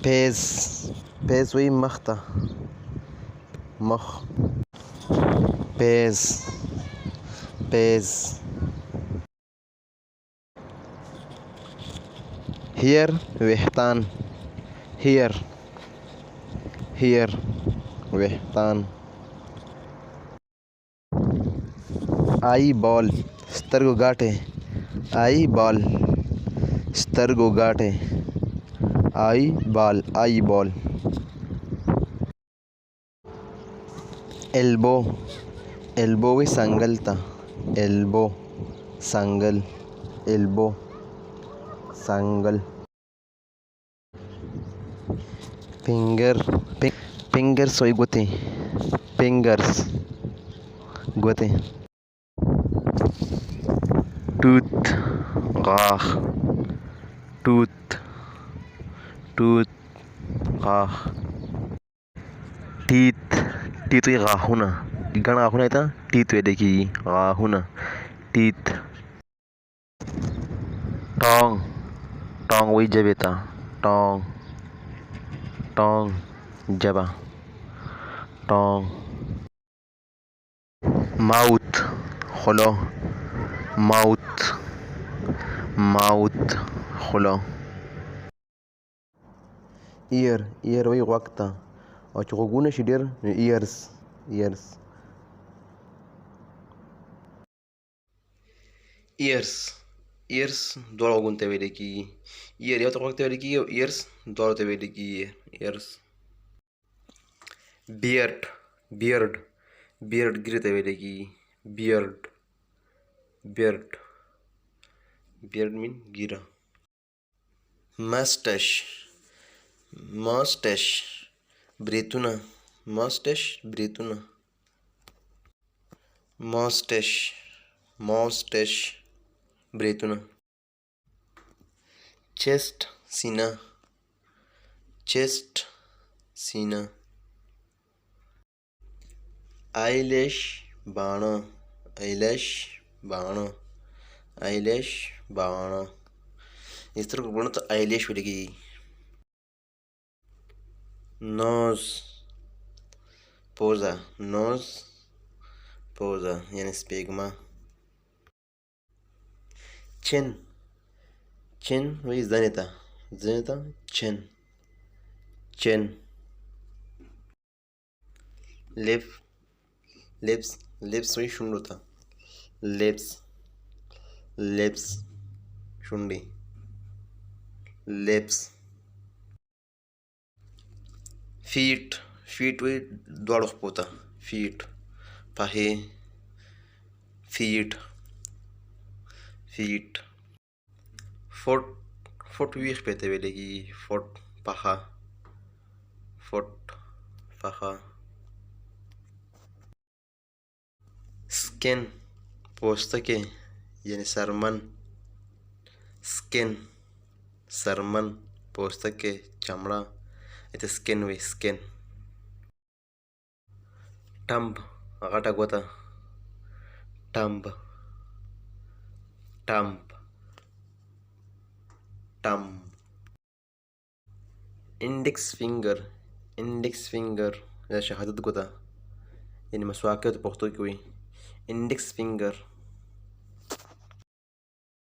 پیز پیز وی مخ ته مخ پیز پیز هیر ویښتان هیر هیر ویښتان آئی بال سترګو ګاټې آئی بال سترګو ګاټې آئی بال آئی بال ایلبو ایلبو وی څنګل ته ایلبو څنګل ایلبو څنګل فنگر فنگرز وی ګوتې فنگرز ګوتې ټوت غاښ ټوت ټوت غاښ ټیت ټیت وی غاښونه ګڼ غاښونه ته ټیت ویل کېږي غاښونه ټیت ټانګ ټانګ وی ژبې ته ټانګ ټانګ ژبه ټانګ ماوت خوله ماوت ماوت خوله ایر ایر وی غوږ ته او چې غوږونه شي ډېر نو ایرز ایرز ایرز ایرز دواړه غوږونو ته ویل کېږي ایر یو ته غوږ ته ویل کېږي او ایرز دواړو ته ویل کېږي ایرز بیرډ بیرډ بیرډ ګیرې ته ویل کېږي بیرډ بیرډ بیرډ مین ګیره مسټش مسټش بریتونه مسټش بریتونه مسټش مسټش بریتونه چیسټ سینه چیسټ سینه آیلیش باڼه آیلیش باڼه آیلیش باڼه د سترګو بڼو ته آیلیش ویل کېږي نوز پوزه نوز پوزه یعنې سپېږمه چین چین وایي زنې ته زنې ته چین چین لپ لپس لپس وایي شونډو ته لپس لپس شونډې لپس فیټ فیټ وایي دواړو خپو ته فیټ پښې فیټ فیټ فوټ فوټ ویښ پې ته ویل کېږي فوټ پښه فوټ پښه سکن پوستکی یعنی سرمن سکن سرمن پوستکی چمړه ته سکن وی سکن ټمب غټه ګوته ټمب ټمب ټمب انډکس فنګر انډکس فنګر یا شهادت ګوته یعنې مسواک په پښتو کې وي انډکس فنګر